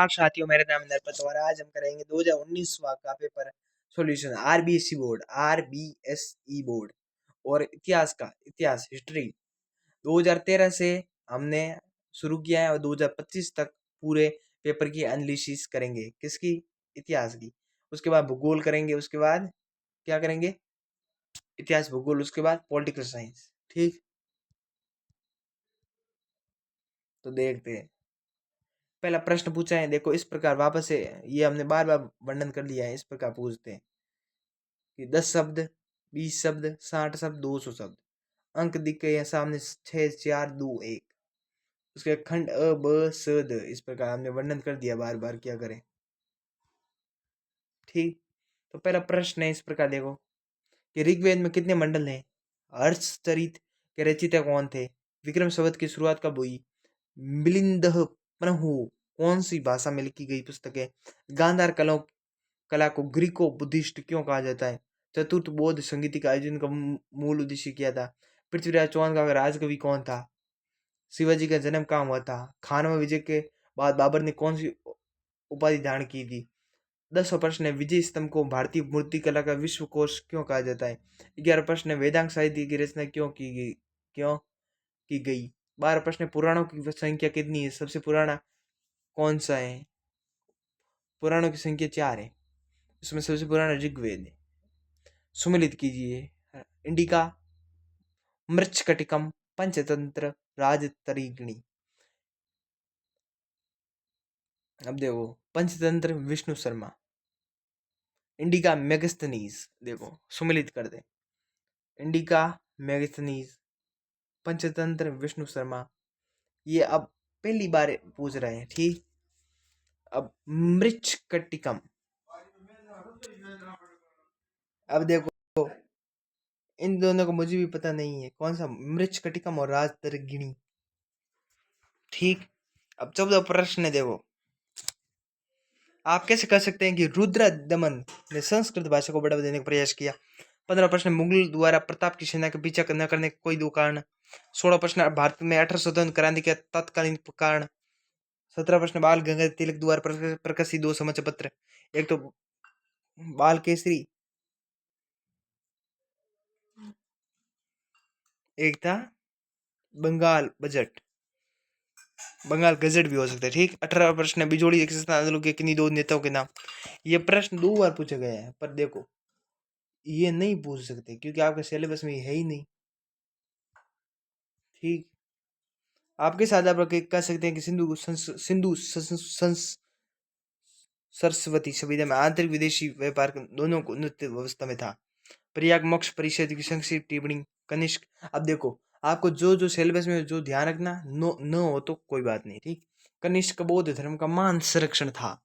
आप साथियों, मेरा नाम है नरपत और आज हम करेंगे 2019 का पेपर सॉल्यूशन आरबीएसई बोर्ड और इतिहास हिस्ट्री 2013 से हमने शुरू किया है और 2025 तक पूरे पेपर की एनालिसिस करेंगे। किसकी? इतिहास की। उसके बाद भूगोल करेंगे, उसके बाद क्या करेंगे? इतिहास भूगोल, उसके बाद पॉलिटिकल साइंस। ठीक, तो देखते हैं। पहला प्रश्न पूछा है, देखो इस प्रकार, वापस से ये हमने बार बार वर्णन कर लिया है। इस प्रकार पूछते हैं कि 10 शब्द, 20 शब्द, 60 शब्द, 200 शब्द। अंक दिख गए हैं सामने, 6, 4, 2, 1। उसके खंड अ ब स द, इस प्रकार हमने वर्णन कर दिया। बार बार क्या करें? ठीक, तो पहला प्रश्न है इस प्रकार, देखो कि ऋग्वेद में कितने मंडल हैं? हर्षचरित के रचयिता कौन थे? विक्रम संवत की शुरुआत कब हुई? मिलिंद प्रभु कौन सी भाषा में लिखी गई पुस्तक है? गांधार कला को ग्रीको बुद्धिस्ट क्यों कहा जाता है? चतुर्थ बौद्ध संगीत का आयोजन का मूल उद्देश्य क्या था? पृथ्वीराज चौहान का राजकवि कौन था? शिवाजी का जन्म कहाँ हुआ था? खानवा विजय के बाद बाबर ने कौन सी उपाधि धारण की थी? 10वां प्रश्न है, विजय स्तंभ को भारतीय मूर्ति कला का विश्व कोश क्यों कहा जाता है? 11वां प्रश्न है, वेदांग साहित्य की रचना क्यों की गई? 12वां प्रश्न है, पुराणों की संख्या कितनी है? सबसे पुराना कौन सा है? पुराणों की संख्या 4 है, इसमें सबसे पुराना ऋग्वेद है। सुमिलित कीजिए। इंडिका, मृच्छकटिकम, पंचतंत्र, राजतरिगिणी। अब देखो, पंचतंत्र विष्णु शर्मा, इंडिका मेगास्थनीज। देखो सुमिलित कर दे, इंडिका मेगास्थनीज, पंचतंत्र विष्णु शर्मा। ये अब पहली बार पूछ रहे हैं। ठीक, अब मृच्छकटिकम, अब देखो इन दोनों को मुझे भी पता नहीं है कौन सा, मृच्छकटिकम और राजतरगिणी। ठीक, अब 14वां प्रश्न है, देखो आप कैसे कर सकते हैं कि रुद्र दमन ने संस्कृत भाषा को बढ़ावा देने का प्रयास किया? 15वां प्रश्न, मुगल द्वारा प्रताप की सेना का पीछा न करने के कोई दो कारण। 16वां प्रश्न, भारत में 18 स्वतंत्र क्रांति के तत्कालीन कारण। 17वां प्रश्न, बाल गंगाधर तिलक द्वारा प्रकाशित दो समाचार पत्र। एक तो बाल केसरी, एक था बंगाल बजट, बंगाल गजट भी हो सकता है। ठीक, 18वां प्रश्न, बिजोड़ी आंदोलन के किन्हीं दो नेताओं के नाम। ये प्रश्न 2 बार पूछा गया है, पर देखो ये नहीं पूछ सकते क्योंकि आपके सिलेबस में है ही नहीं। ठीक, आपके साथ आप कह सकते हैं कि सरस्वती संविधा में आंतरिक विदेशी व्यापार दोनों को नृत्य व्यवस्था में था। प्रयाग मोक्ष परिषद की संक्षिप्त टिप्पणी, कनिष्क। अब देखो आपको जो जो सिलेबस में जो ध्यान रखना, नो न हो तो कोई बात नहीं। ठीक, कनिष्क बौद्ध धर्म का मान संरक्षण था।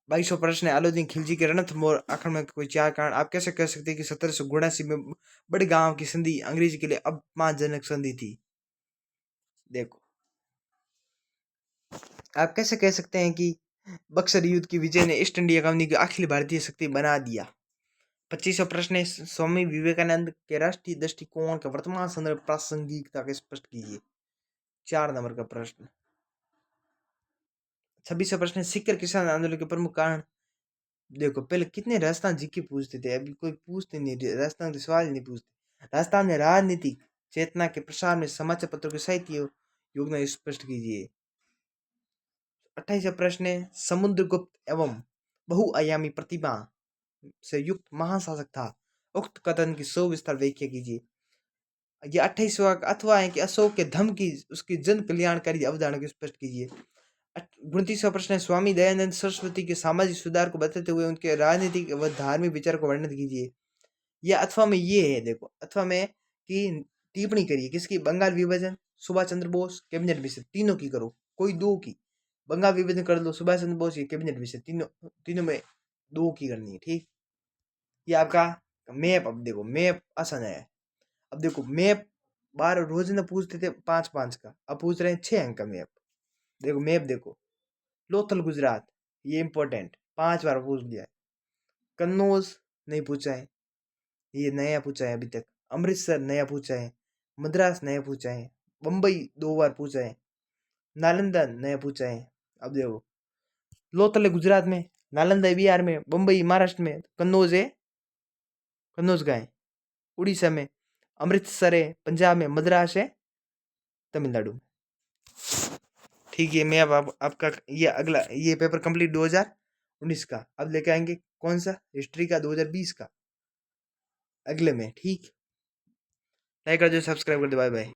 22वां प्रश्न है, अलाउद्दीन खिलजी के रणथंभौर आक्रमण में कोई 4 कारण। आप कैसे कह सकते हैं कि 1779 में बड़े गांव की संधि अंग्रेजी के लिए अपमानजनक संधि थी? देखो आप कैसे कह सकते हैं कि बक्सर युद्ध की विजय ने ईस्ट इंडिया कंपनी की अखिल भारतीय शक्ति बना दिया? 25वां प्रश्न है, स्वामी विवेकानंद के राष्ट्रीय दृष्टिकोण के वर्तमान संदर्भ प्रासंगिकता को स्पष्ट कीजिए। 4 नंबर का प्रश्न। 26वां प्रश्न है, सिक्कर किसान आंदोलन के प्रमुख कारण। देखो पहले कितने राजस्थान जी के पूछते थे, अभी कोई पूछते नहीं, राजस्थान के सवाल नहीं पूछते। राजस्थान में राजनीतिक चेतना के प्रसार में समाचार पत्रों के साहित्य योगदान स्पष्ट कीजिए। 28वां प्रश्न है, समुद्रगुप्त एवं बहुआयामी प्रतिभा से युक्त महाशासक था। उक्त कथन की सविस्तार व्याख्या कीजिए। ये 28वां अथवा है कि अशोक के धम्म की उसकी जन कल्याणकारी अवधारणा को स्पष्ट कीजिए। 29वां प्रश्न है, स्वामी दयानंद सरस्वती के सामाजिक सुधार को बताते हुए उनके राजनीतिक व धार्मिक विचार को वर्णन कीजिए। यह अथवा में ये है, देखो अथवा में कि टिप्पणी करिए किसकी? बंगाल विभाजन, सुभाष चंद्र बोस, कैबिनेट मिशन। तीनों की करो, कोई दो की। बंगाल विभाजन कर दो, सुभाष चंद्र बोस, ये कैबिनेट मिशन, तीनों तीनों में दो की करनी है। ठीक, ये आपका मैप। अब देखो मैप आसान है। अब देखो मैप बार रोज ना पूछते थे 5-5 का, अब पूछ रहे हैं 6 अंक का मैप। देखो मैप देखो, लोथल गुजरात, ये इंपॉर्टेंट 5 बार पूछ लिया है। कन्नौज नहीं पूछा है, ये नया पूछा है अभी तक। अमृतसर नया पूछा है, मद्रास नया पूछा है, बम्बई 2 बार पूछा है, नालंदा नया पूछा है। अब देखो लोथल है गुजरात में, नालंदा है बिहार में, मुंबई महाराष्ट्र में, कन्नौज है, कन्नौज का है उड़ीसा में, अमृतसर है पंजाब में, मद्रास है तमिलनाडु में। ठीक है, मैं अब आपका ये अगला ये पेपर कंप्लीट 2019 का, अब लेके आएंगे कौन सा, हिस्ट्री का 2020 का अगले में। ठीक, लाइक कर दो, सब्सक्राइब कर दो, बाय बाय।